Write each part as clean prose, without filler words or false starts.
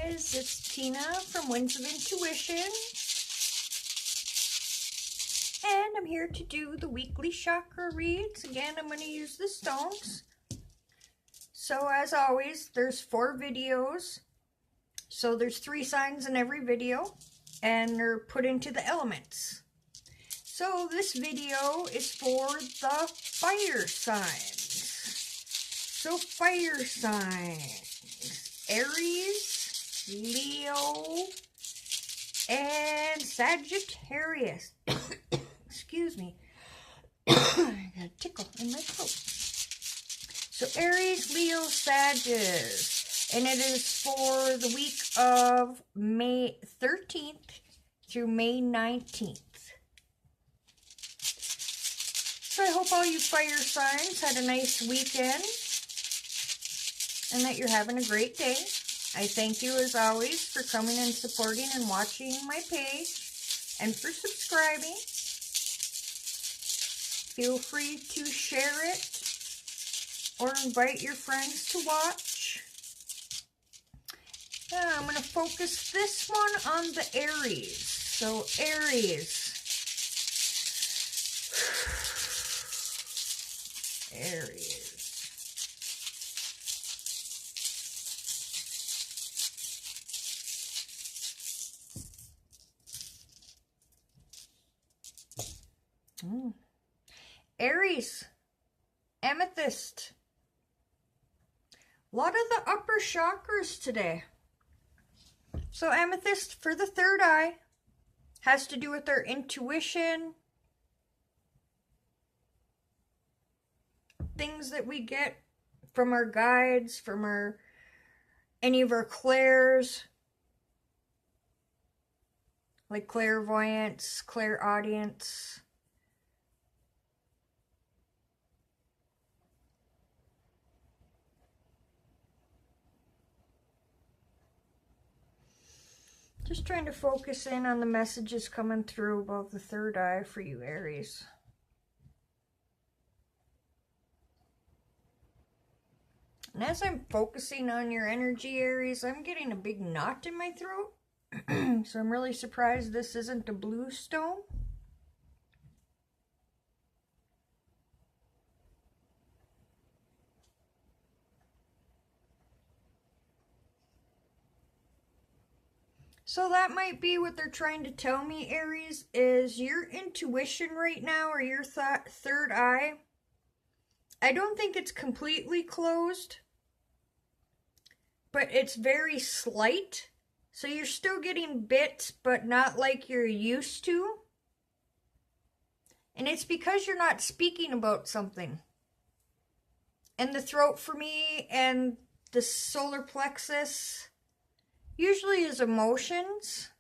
guys, it's Tina from Winds of Intuition, and I'm here to do the weekly chakra reads. Again, I'm going to use the stones. So as always, there's 4 videos, so there's 3 signs in every video, and they're put into the elements. So this video is for the fire signs. So fire signs: Aries, Leo, and Sagittarius. Excuse me. I got a tickle in my throat. So Aries, Leo, Sagittarius. And it is for the week of May 13th through May 19th. So I hope all you fire signs had a nice weekend and that you're having a great day. I thank you as always for coming and supporting and watching my page and for subscribing. Feel free to share it or invite your friends to watch. I'm going to focus this one on the Aries. So Aries. Aries. Aries, Amethyst. A lot of the upper chakras today. So Amethyst for the third eye has to do with our intuition, things that we get from our guides, from any of our clairs, like clairvoyance, clairaudience. Just trying to focus in on the messages coming through about the third eye for you, Aries. And as I'm focusing on your energy, Aries, I'm getting a big knot in my throat. So I'm really surprised this isn't a blue stone. So that might be what they're trying to tell me, Aries, is your intuition right now, or your third eye. I don't think it's completely closed, but it's very slight. So you're still getting bits, but not like you're used to. And it's because you're not speaking about something. And the throat for me and the solar plexus usually is emotions.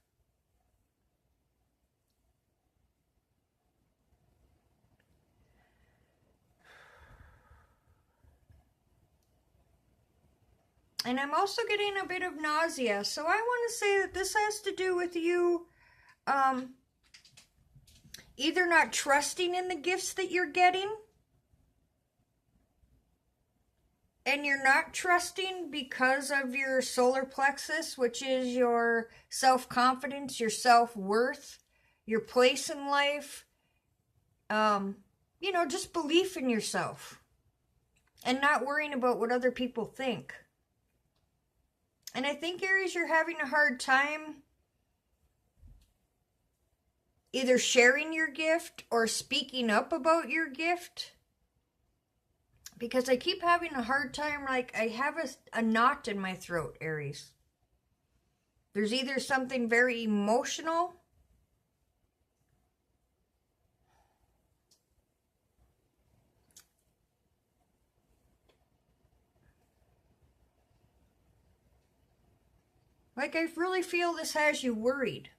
And I'm also getting a bit of nausea. So I want to say that this has to do with you either not trusting in the gifts that you're getting. And you're not trusting because of your solar plexus, which is your self-confidence, your self-worth, your place in life. You know, just belief in yourself. And not worrying about what other people think. And I think, Aries, you're having a hard time either sharing your gift or speaking up about your gift. Because I keep having a hard time, like I have a knot in my throat, Aries. There's either something very emotional, like I really feel this has you worried.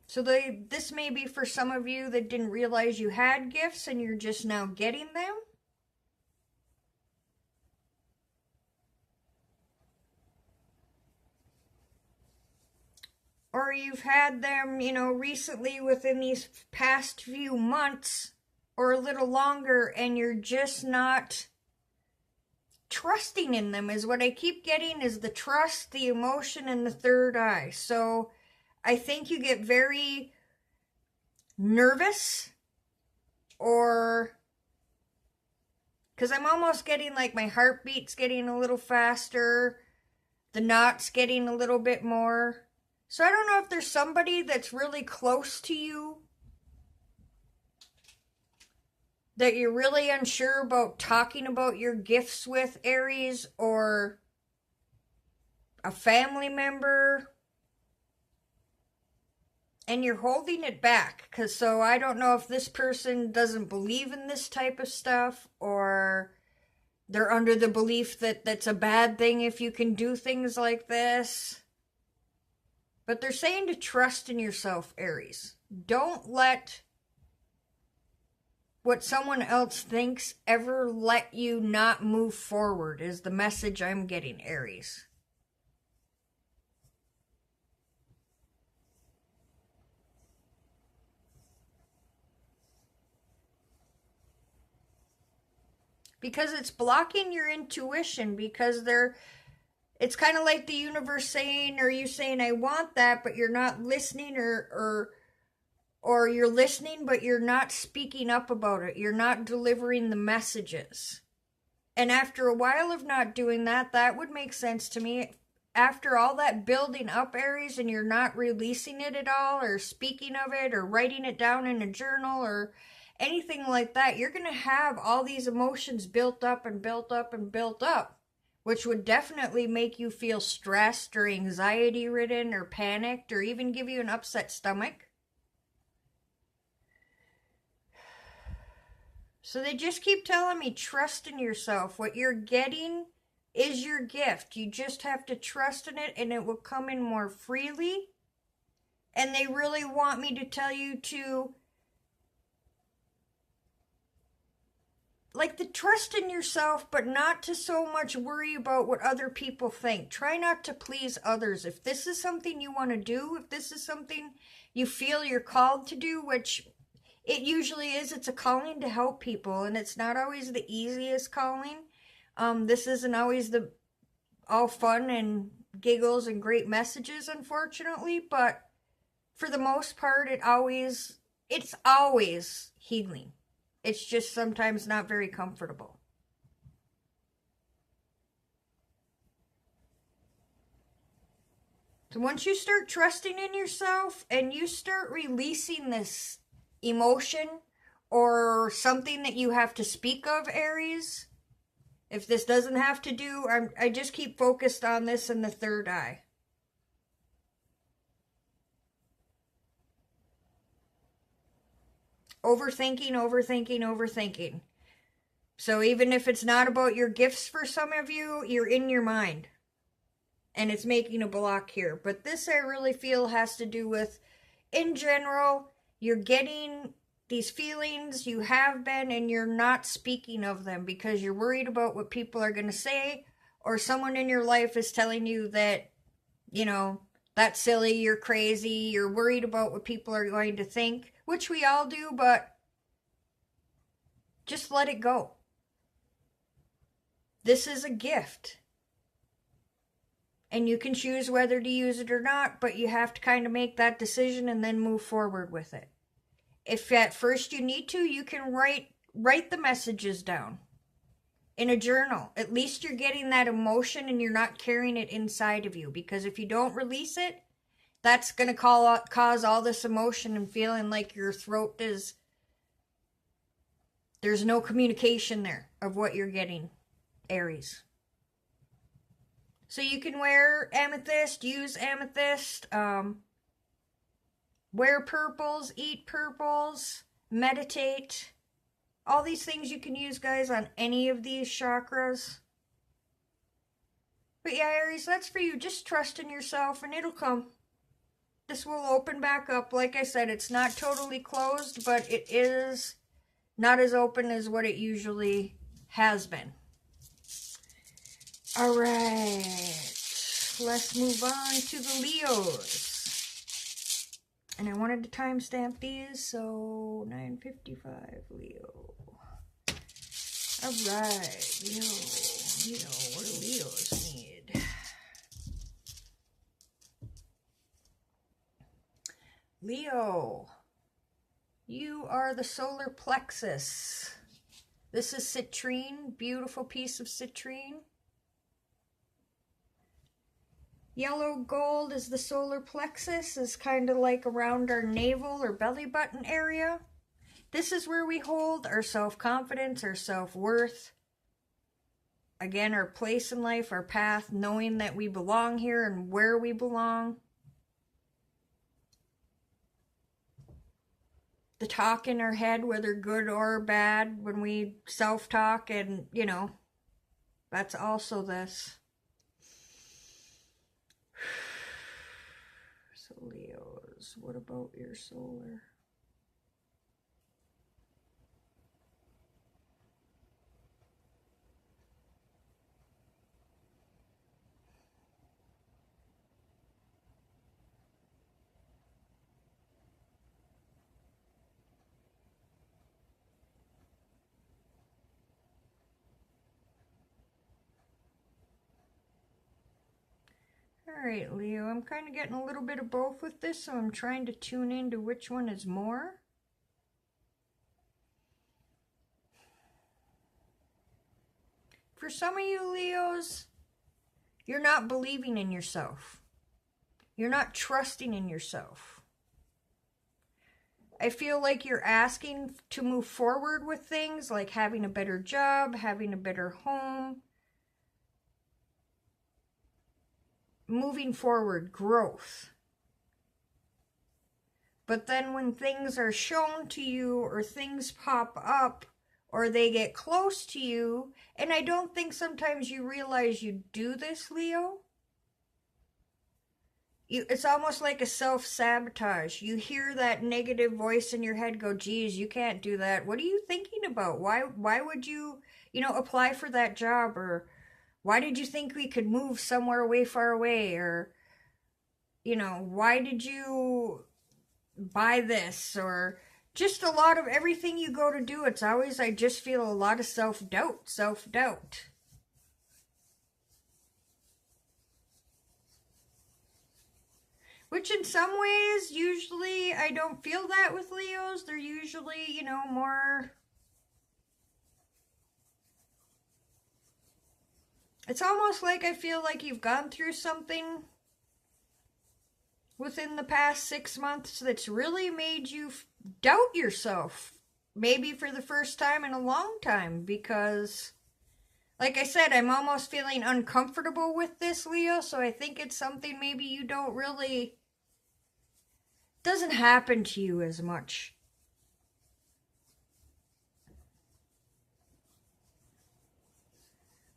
So this may be for some of you that didn't realize you had gifts and you're just now getting them. Or you've had them, you know, recently within these past few months or a little longer, and you're just not trusting in them is what I keep getting, is the trust, the emotion, and the third eye. So I think you get very nervous, or because I'm almost getting like my heartbeat's getting a little faster, the knots getting a little bit more. So I don't know if there's somebody that's really close to you that you're really unsure about talking about your gifts with, Aries, or a family member, and you're holding it back. So I don't know if this person doesn't believe in this type of stuff, or they're under the belief that that's a bad thing if you can do things like this. But they're saying to trust in yourself, Aries. Don't let what someone else thinks ever let you not move forward, is the message I'm getting, Aries. Because it's blocking your intuition, because it's kind of like the universe saying, or you saying, I want that, but you're not listening, or you're listening, but you're not speaking up about it. You're not delivering the messages. And after a while of not doing that, that would make sense to me. After all that building up, Aries, and you're not releasing it at all, or speaking of it, or writing it down in a journal, or anything like that, you're going to have all these emotions built up and built up and built up, which would definitely make you feel stressed or anxiety-ridden or panicked, or even give you an upset stomach. So they just keep telling me, trust in yourself. What you're getting is your gift. You just have to trust in it, and it will come in more freely. And they really want me to tell you to, like, the trust in yourself, but not to so much worry about what other people think. Try not to please others. If this is something you want to do, if this is something you feel you're called to do, which it usually is, it's a calling to help people, and it's not always the easiest calling. This isn't always the all fun and giggles and great messages, unfortunately, but for the most part, it's always healing. It's just sometimes not very comfortable. So once you start trusting in yourself and you start releasing this emotion or something that you have to speak of, Aries, if this doesn't have to do, I just keep focused on this in the third eye. Overthinking, overthinking, overthinking. So even if it's not about your gifts for some of you, you're in your mind. And it's making a block here. But this I really feel has to do with, in general, you're getting these feelings, you have been, and you're not speaking of them because you're worried about what people are going to say, or someone in your life is telling you that, you know, that's silly, you're crazy, you're worried about what people are going to think, which we all do, but just let it go. This is a gift. And you can choose whether to use it or not, but you have to kind of make that decision and then move forward with it. If at first you need to, you can write the messages down in a journal. At least you're getting that emotion and you're not carrying it inside of you. Because if you don't release it, that's going to cause all this emotion and feeling like your throat is, there's no communication there of what you're getting, Aries. So you can wear amethyst, use amethyst, wear purples, eat purples, meditate. All these things you can use, guys, on any of these chakras. But yeah, Aries, that's for you. Just trust in yourself and it'll come. This will open back up. Like I said, it's not totally closed, but it is not as open as what it usually has been. All right, let's move on to the Leos. And I wanted to timestamp these, so 9:55 Leo. All right, Leo, Leo, what do Leos need? Leo, you are the solar plexus. This is citrine, beautiful piece of citrine. Yellow gold is the solar plexus, is kind of like around our navel or belly button area. This is where we hold our self-confidence, our self-worth. Again, our place in life, our path, knowing that we belong here and where we belong. The talk in our head, whether good or bad, when we self-talk, and, you know, that's also this. So Leos, what about your solar? Alright, Leo, I'm kind of getting a little bit of both with this, so I'm trying to tune into which one is more. For some of you Leos, you're not believing in yourself. You're not trusting in yourself. I feel like you're asking to move forward with things like having a better job, having a better home, moving forward, growth. But then when things are shown to you or things pop up or they get close to you, and I don't think sometimes you realize you do this, Leo. It's almost like a self-sabotage. You hear that negative voice in your head go, geez, you can't do that. What are you thinking about? Why would you, apply for that job? Or why did you think we could move somewhere way far away? Or, why did you buy this? Or just a lot of everything you go to do. It's always, I just feel a lot of self-doubt. Which in some ways, usually I don't feel that with Leos. They're usually, more... It's almost like I feel like you've gone through something within the past 6 months that's really made you doubt yourself. Maybe for the first time in a long time. Because, like I said, I'm almost feeling uncomfortable with this, Leo. So I think it's something maybe you don't really... doesn't happen to you as much.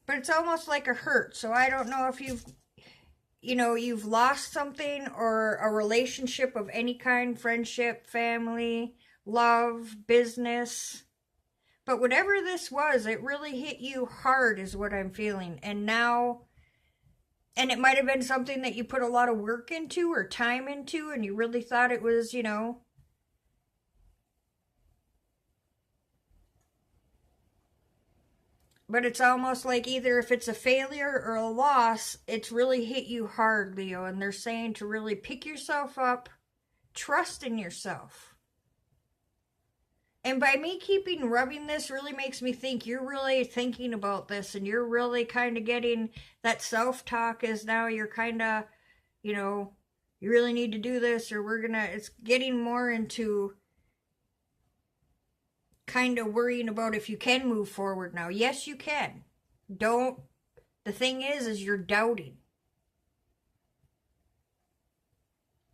But it's almost like a hurt. So I don't know if you've lost something or a relationship of any kind, friendship, family, love, business. But whatever this was, it really hit you hard is what I'm feeling. And now, and it might have been something that you put a lot of work into or time into and you really thought it was, But it's almost like either if it's a failure or a loss, it's really hit you hard, Leo. And they're saying to really pick yourself up, trust in yourself. And by me rubbing this really makes me think you're really thinking about this. And you're really kind of getting that self-talk is now you're kind of, you really need to do this. Or it's getting more into... kind of worrying about if you can move forward now. Yes, you can. The thing is you're doubting.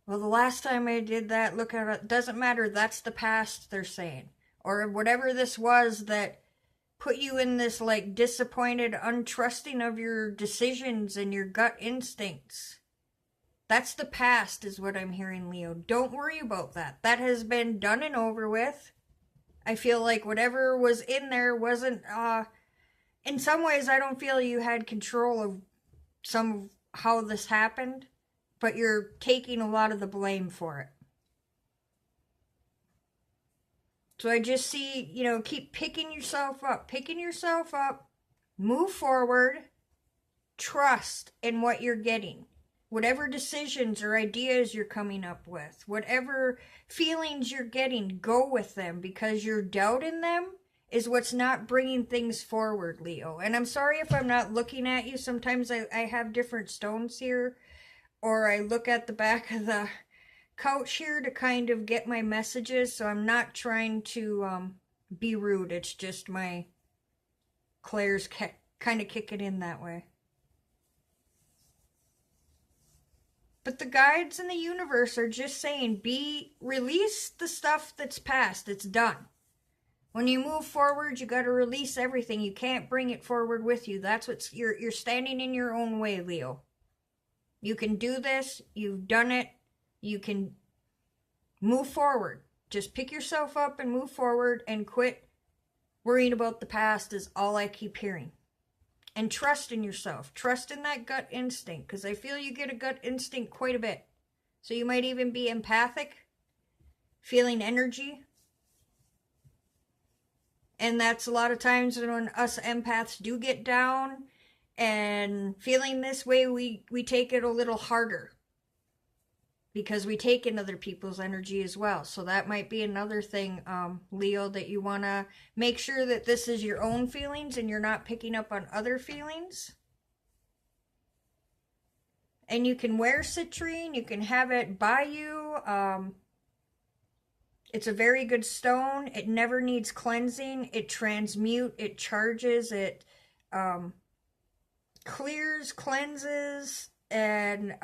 Well, the last time I did that, look at it, doesn't matter. That's the past, they're saying. Or whatever this was that put you in this like disappointed, untrusting of your decisions and your gut instincts. That's the past is what I'm hearing, Leo. Don't worry about that. That has been done and over with. I feel like whatever was in there wasn't, in some ways I don't feel you had control of some of how this happened, but you're taking a lot of the blame for it. So I just see, keep picking yourself up, Move forward. Trust in what you're getting. Whatever decisions or ideas you're coming up with, whatever feelings you're getting, go with them, because your doubt in them is what's not bringing things forward, Leo. And I'm sorry if I'm not looking at you. Sometimes I have different stones here, or I look at the back of the couch here to kind of get my messages, so I'm not trying to be rude. It's just my clairs kind of kick it in that way. But the guides in the universe are just saying, release the stuff that's past. It's done. When you move forward, you got to release everything. You can't bring it forward with you. That's what's, you're standing in your own way, Leo. You can do this. You've done it. You can move forward. Just pick yourself up and move forward and quit worrying about the past is all I keep hearing. And trust in yourself. Trust in that gut instinct, because I feel you get a gut instinct quite a bit. So you might even be empathic, feeling energy. And that's a lot of times when us empaths do get down and feeling this way, we take it a little harder. Because we take in other people's energy as well. So that might be another thing, Leo, that you want to make sure that this is your own feelings and you're not picking up on other feelings. And you can wear citrine. You can have it by you. It's a very good stone. It never needs cleansing. It transmutes. It charges. It clears, cleanses. And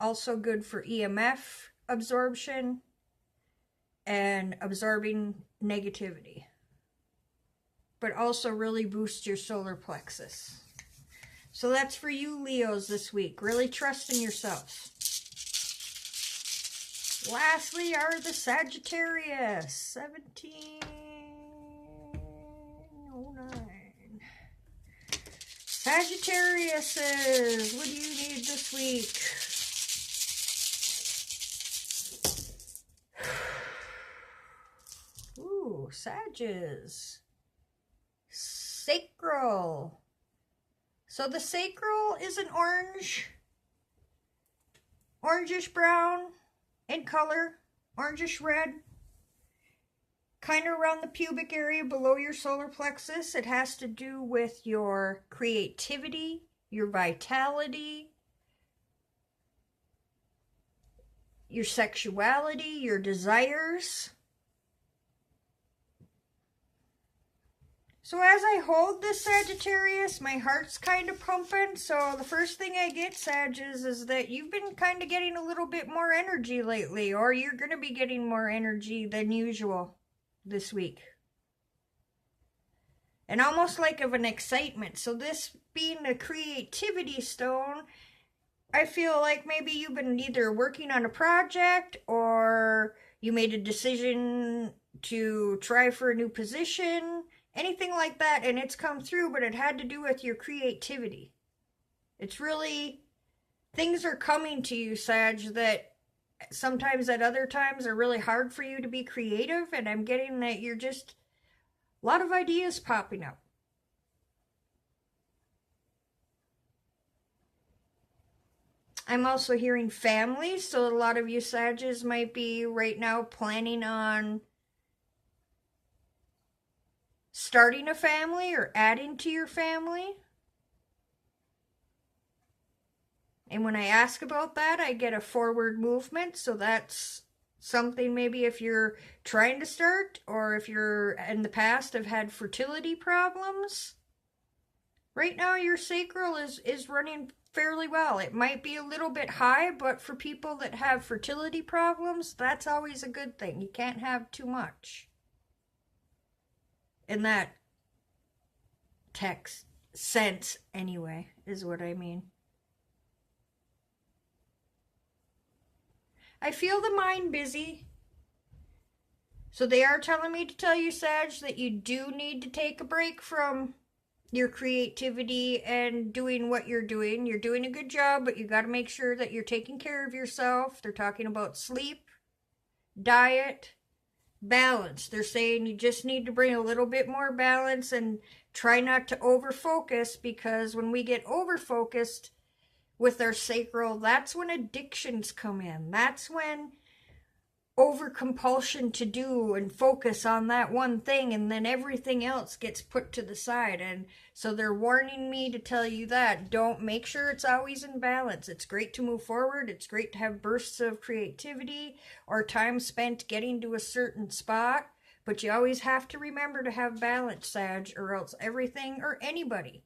also good for EMF absorption and absorbing negativity. But also really boosts your solar plexus. So that's for you Leos this week. Really trust in yourselves. Lastly are the Sagittarius. 1709. Sagittariuses, what do you need this week? Ooh, Sages. Sacral. So the sacral is an orangish brown in color, orangish red. Kind of around the pubic area below your solar plexus. It has to do with your creativity, your vitality, your sexuality, your desires. So as I hold this Sagittarius, my heart's kind of pumping. So the first thing I get, Sages, is that you've been kind of getting a little bit more energy lately, or you're going to be getting more energy than usual this week. And almost like of an excitement. So this being a creativity stone, I feel like maybe you've been either working on a project or you made a decision to try for a new position, anything like that, and it's come through, but it had to do with your creativity. It's really, things are coming to you, Sag, that sometimes at other times are really hard for you to be creative, and I'm getting that you're just a lot of ideas popping up. I'm also hearing family, so a lot of you Sages might be right now planning on starting a family or adding to your family. And when I ask about that, I get a forward movement. So that's something maybe if you're trying to start, or if you're in the past have had fertility problems. Right now your sacral is running fairly well. It might be a little bit high, but for people that have fertility problems, that's always a good thing. You can't have too much. In that text sense, anyway, is what I mean. I feel the mind busy. So they are telling me to tell you, Sag, that you do need to take a break from your creativity and doing what you're doing. You're doing a good job, but you got to make sure that you're taking care of yourself. They're talking about sleep, diet, balance. They're saying you just need to bring a little bit more balance and try not to over-focus, because when we get over-focused with our sacral, that's when addictions come in. That's when over compulsion to do and focus on that one thing, and then everything else gets put to the side. And so they're warning me to tell you that don't make sure it's always in balance. It's great to move forward. It's great to have bursts of creativity or time spent getting to a certain spot, but you always have to remember to have balance, Sag, or else everything or anybody,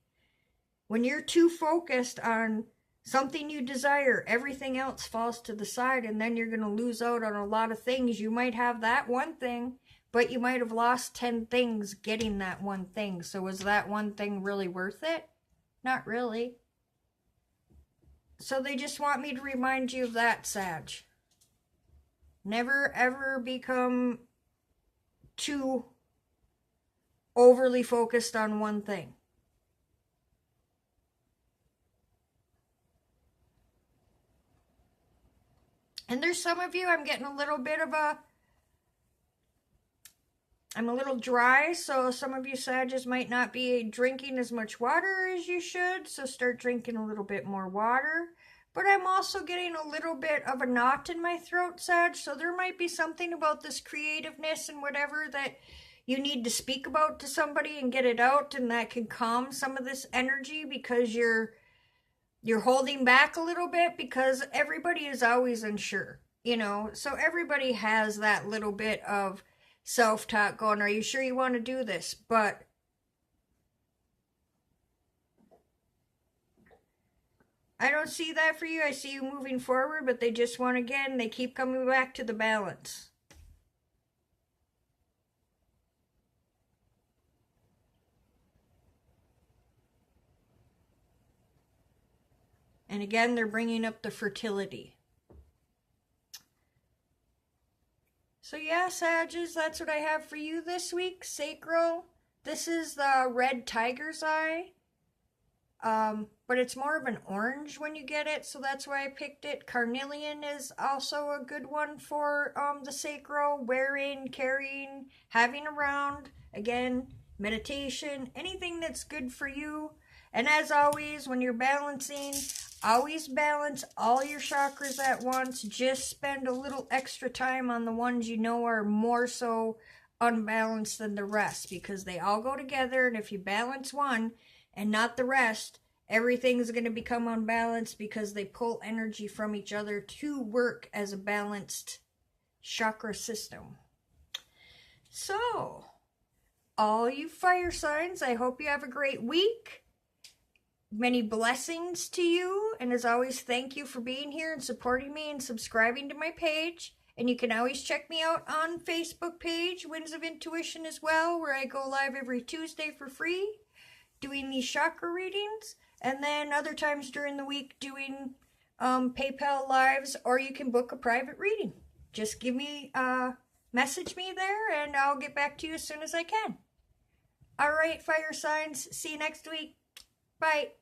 when you're too focused on something you desire, everything else falls to the side, and then you're going to lose out on a lot of things. You might have that one thing, but you might have lost 10 things getting that one thing. So is that one thing really worth it? Not really. So they just want me to remind you of that, Sag. Never ever become too overly focused on one thing. And there's some of you, I'm getting a little bit of I'm a little dry, so some of you Sages might not be drinking as much water as you should, so start drinking a little bit more water. But I'm also getting a little bit of a knot in my throat, Sag, so there might be something about this creativeness and whatever that you need to speak about to somebody and get it out, and that can calm some of this energy, because you're holding back a little bit, because everybody is always unsure, you know, so everybody has that little bit of self-talk going, are you sure you want to do this? But I don't see that for you. I see you moving forward, but they just want, again, they keep coming back to the balance. And again, they're bringing up the fertility. So yeah, Sages, that's what I have for you this week. Sacral. This is the red tiger's eye. But it's more of an orange when you get it, so that's why I picked it. Carnelian is also a good one for the sacral. Wearing, carrying, having around. Again, meditation. Anything that's good for you. And as always, when you're balancing, always balance all your chakras at once. Just spend a little extra time on the ones you know are more so unbalanced than the rest, because they all go together, and if you balance one and not the rest, everything's going to become unbalanced, because they pull energy from each other to work as a balanced chakra system. So, all you fire signs, I hope you have a great week. Many blessings to you, and as always, thank you for being here and supporting me and subscribing to my page. And you can always check me out on Facebook page, Winds of Intuition, as well, where I go live every Tuesday for free doing these chakra readings, and then other times during the week doing PayPal lives, or you can book a private reading. Just message me there, and I'll get back to you as soon as I can. All right, fire signs, see you next week. Bye.